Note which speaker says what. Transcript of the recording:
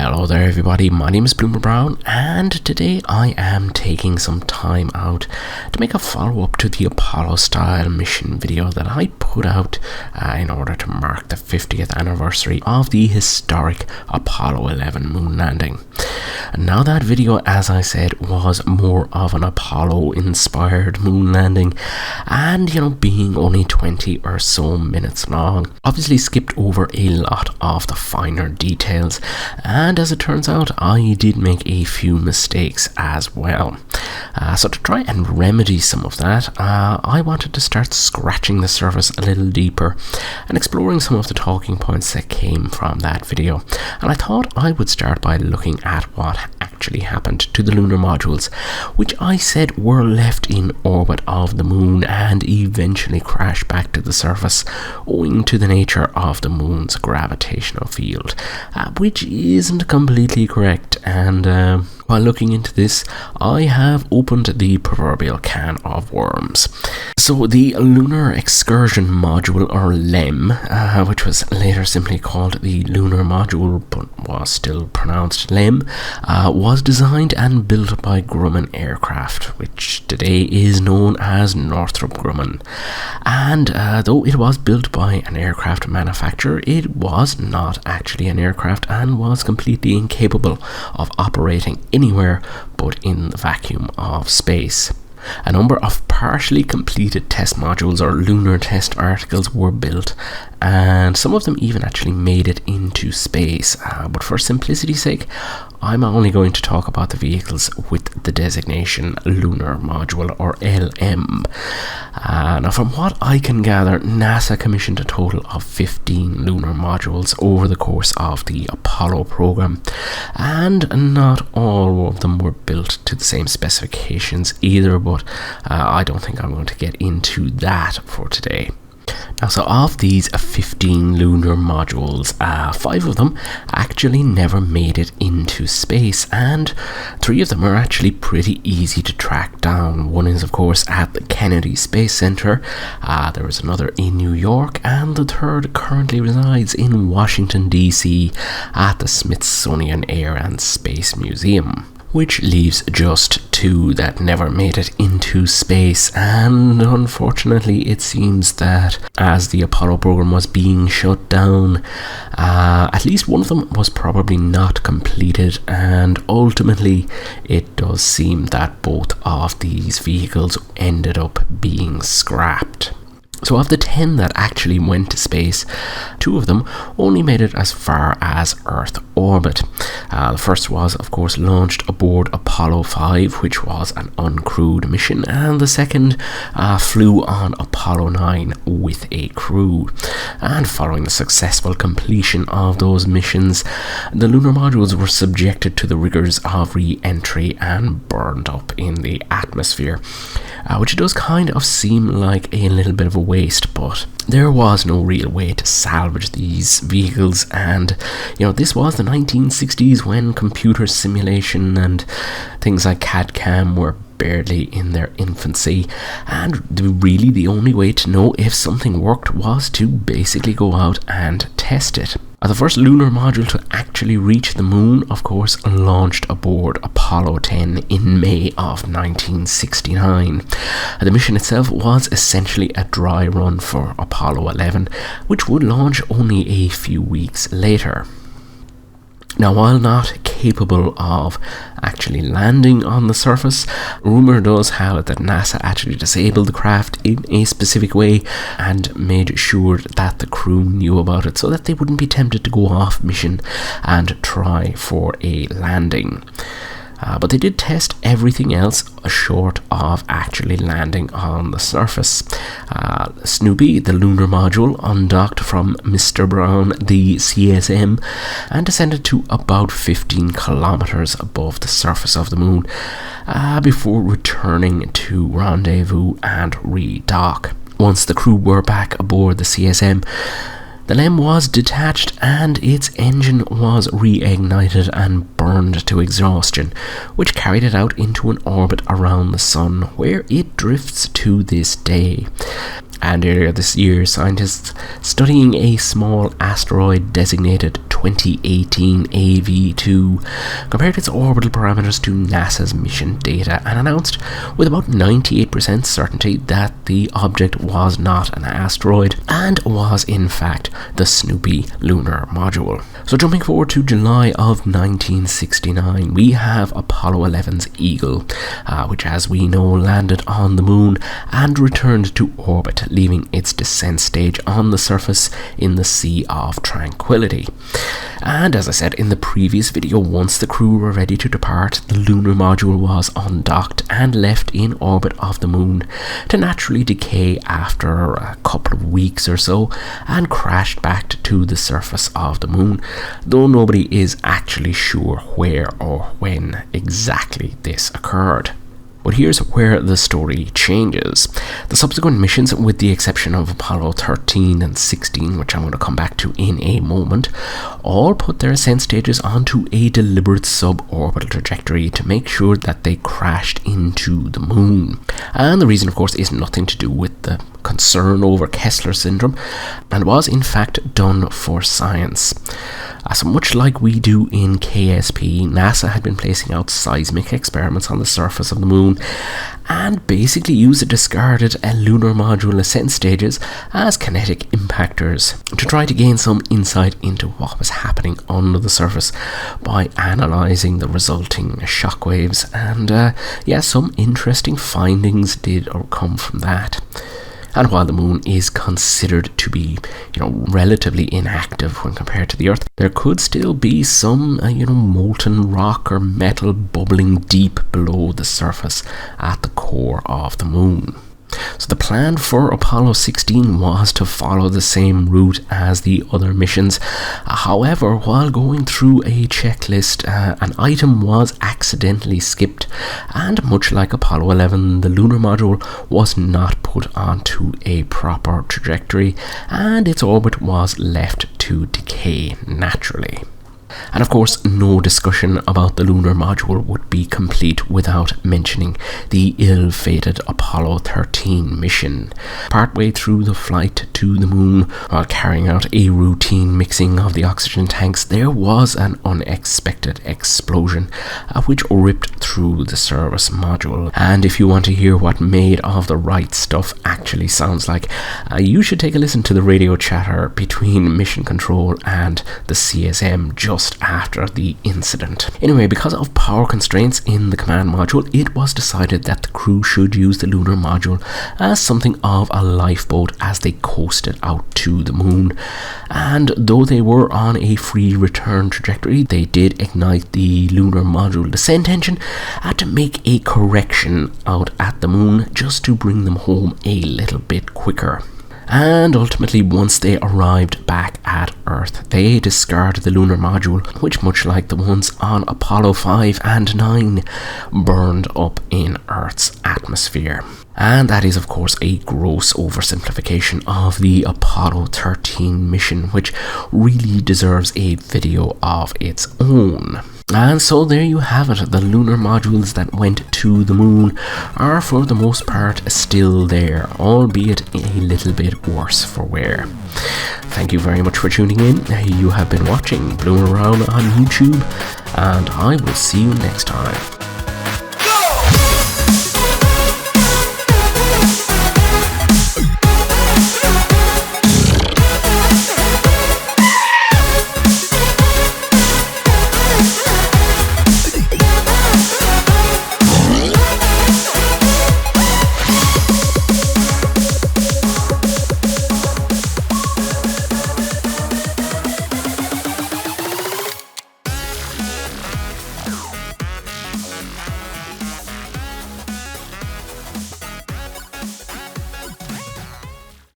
Speaker 1: Hello there everybody, my name is Bloomer Brown and today I am taking some time out to make a follow-up to the Apollo style mission video that I put out in order to mark the 50th anniversary of the historic Apollo 11 moon landing. And now that video, as I said, was more of an Apollo inspired moon landing and being only 20 or so minutes long, obviously skipped over a lot of the finer details, and as it turns out I did make a few mistakes as well. So to try and remedy some of that, I wanted to start scratching the surface a little deeper and exploring some of the talking points that came from that video. And I thought I would start by looking at what actually happened to the lunar modules, which I said were left in orbit of the moon and eventually crashed back to the surface owing to the nature of the moon's gravitational field, which isn't completely correct. And while looking into this, I have opened the proverbial can of worms. So the Lunar Excursion Module, or LEM, which was later simply called the Lunar Module but was still pronounced LEM, was designed and built by Grumman Aircraft, which today is known as Northrop Grumman. And though it was built by an aircraft manufacturer, it was not actually an aircraft and was completely incapable of operating anywhere but in the vacuum of space. A number of partially completed test modules or lunar test articles were built, and some of them even actually made it into space, but for simplicity's sake I'm only going to talk about the vehicles with the designation Lunar Module, or LM. Now from what I can gather, NASA commissioned a total of 15 lunar modules over the course of the Apollo program, and not all of them were built to the same specifications either, but I don't think I'm going to get into that for today. Now, so of these 15 lunar modules, 5 of them actually never made it into space, and 3 of them are actually pretty easy to track down. One is, of course, at the Kennedy Space Center, there is another in New York, and the third currently resides in Washington, D.C. at the Smithsonian Air and Space Museum, which leaves just 2 that never made it into space. And unfortunately it seems that as the Apollo program was being shut down, at least one of them was probably not completed, and ultimately it does seem that both of these vehicles ended up being scrapped. So of the 10 that actually went to space, 2 of them only made it as far as Earth orbit. The first was, of course, launched aboard Apollo 5, which was an uncrewed mission, and the second flew on Apollo 9 with a crew. And following the successful completion of those missions, the lunar modules were subjected to the rigors of re-entry and burned up in the atmosphere, which does kind of seem like a little bit of a waste, but there was no real way to salvage these vehicles. And this was the 1960s, when computer simulation and things like CAD/CAM were barely in their infancy, and really the only way to know if something worked was to basically go out and test it. The first lunar module to actually reach the moon, of course, launched aboard Apollo 10 in May of 1969. The mission itself was essentially a dry run for Apollo 11, which would launch only a few weeks later. Now, while not capable of actually landing on the surface, rumour does have it that NASA actually disabled the craft in a specific way and made sure that the crew knew about it so that they wouldn't be tempted to go off mission and try for a landing. But they did test everything else short of actually landing on the surface. Snoopy, the lunar module, undocked from Mr. Brown, the CSM, and descended to about 15 kilometers above the surface of the moon before returning to rendezvous and redock. Once the crew were back aboard the CSM, the LEM was detached and its engine was reignited and burned to exhaustion, which carried it out into an orbit around the Sun, where it drifts to this day. And earlier this year, scientists studying a small asteroid designated 2018 AV2 compared its orbital parameters to NASA's mission data and announced with about 98% certainty that the object was not an asteroid and was in fact the Snoopy Lunar Module. So jumping forward to July of 1969, we have Apollo 11's Eagle, which as we know landed on the moon and returned to orbit, leaving its descent stage on the surface in the Sea of Tranquility. And as I said in the previous video, once the crew were ready to depart, the lunar module was undocked and left in orbit of the moon to naturally decay after a couple of weeks or so and crashed back to the surface of the moon, though nobody is actually sure where or when exactly this occurred. But here's where the story changes. The subsequent missions, with the exception of Apollo 13 and 16, which I'm going to come back to in a moment, all put their ascent stages onto a deliberate suborbital trajectory to make sure that they crashed into the moon. And the reason, of course, is nothing to do with the concern over Kessler syndrome, and was in fact done for science. So much like we do in KSP, NASA had been placing out seismic experiments on the surface of the moon and basically used the discarded lunar module ascent stages as kinetic impactors to try to gain some insight into what was happening under the surface by analysing the resulting shockwaves, and some interesting findings did come from that. And while the moon is considered to be, relatively inactive when compared to the Earth, there could still be some, molten rock or metal bubbling deep below the surface at the core of the moon. So the plan for Apollo 16 was to follow the same route as the other missions. However, while going through a checklist, an item was accidentally skipped, and much like Apollo 11, the lunar module was not put onto a proper trajectory, and its orbit was left to decay naturally. And of course, no discussion about the lunar module would be complete without mentioning the ill-fated Apollo 13 mission. Partway through the flight to the moon, while carrying out a routine mixing of the oxygen tanks, there was an unexpected explosion which ripped through the service module. And if you want to hear what Made of the Right Stuff actually sounds like, you should take a listen to the radio chatter between Mission Control and the CSM just after the incident. Anyway, because of power constraints in the command module, it was decided that the crew should use the lunar module as something of a lifeboat as they coasted out to the moon. And though they were on a free return trajectory, they did ignite the lunar module descent engine to make a correction out at the moon just to bring them home a little bit quicker. And ultimately, once they arrived back at Earth, they discarded the lunar module, which, much like the ones on Apollo 5 and 9, burned up in Earth's atmosphere. And that is, of course, a gross oversimplification of the Apollo 13 mission, which really deserves a video of its own. And so there you have it. The lunar modules that went to the moon are for the most part still there, albeit a little bit worse for wear. Thank you very much for tuning in. You have been watching Bloomer Brown on YouTube, and I will see you next time.